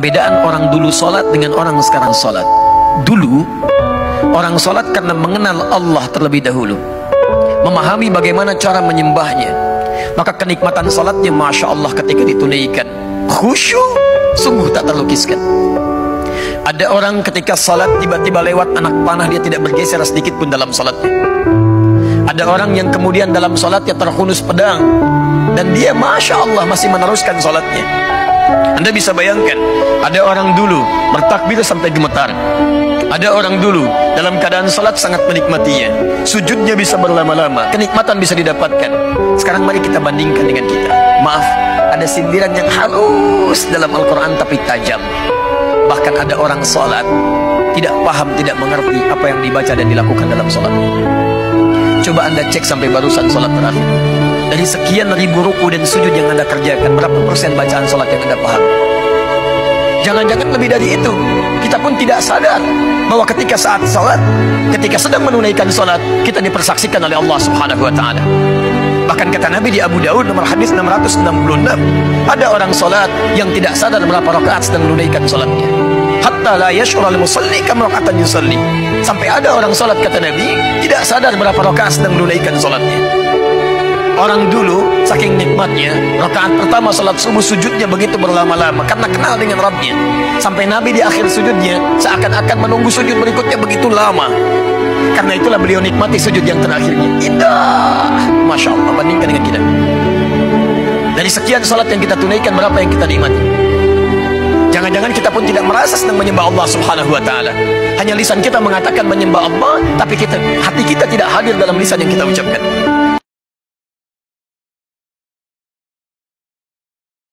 perbedaan orang dulu sholat dengan orang sekarang sholat. Dulu orang sholat karena mengenal Allah terlebih dahulu, memahami bagaimana cara menyembahnya, maka kenikmatan sholatnya Masya Allah ketika ditunaikan, khusyuk sungguh tak terlukiskan. Ada orang ketika sholat tiba-tiba lewat anak panah, dia tidak bergeser sedikit pun dalam sholatnya. Ada orang yang kemudian dalam sholatnya terhunus pedang, dan dia Masya Allah masih meneruskan sholatnya. Anda bisa bayangkan, ada orang dulu bertakbir sampai gemetar. Ada orang dulu dalam keadaan sholat sangat menikmatinya, sujudnya bisa berlama-lama, kenikmatan bisa didapatkan. Sekarang mari kita bandingkan dengan kita. Maaf, ada sindiran yang halus dalam Al-Quran tapi tajam. Bahkan ada orang sholat tidak paham, tidak mengerti apa yang dibaca dan dilakukan dalam sholatnya. Coba Anda cek sampai barusan sholat terakhir, dari sekian ribu ruku dan sujud yang Anda kerjakan, berapa persen bacaan sholat yang Anda paham? Jangan-jangan lebih dari itu. Kita pun tidak sadar bahwa ketika saat sholat, ketika sedang menunaikan sholat, kita dipersaksikan oleh Allah Subhanahu wa Ta'ala. Bahkan kata Nabi di Abu Daud nomor hadis 666, ada orang sholat yang tidak sadar berapa rakaat sedang menunaikan sholatnya. Hatta la yash'ura al-musalli kam raka'atan yusalli. Sampai ada orang sholat, kata Nabi, tidak sadar berapa rakaat sedang menunaikan sholatnya. Orang dulu saking nikmatnya, rakaat pertama sholat subuh sujudnya begitu berlama-lama karena kenal dengan Rabbnya. Sampai Nabi di akhir sujudnya seakan-akan menunggu sujud berikutnya begitu lama. Karena itulah beliau nikmati sujud yang terakhirnya. Indah, Masya Allah, bandingkan dengan kita. Dari sekian sholat yang kita tunaikan, berapa yang kita nikmati? Jangan-jangan kita pun tidak merasa sedang menyembah Allah Subhanahu wa Ta'ala. Hanya lisan kita mengatakan menyembah Allah, tapi hati kita tidak hadir dalam lisan yang kita ucapkan.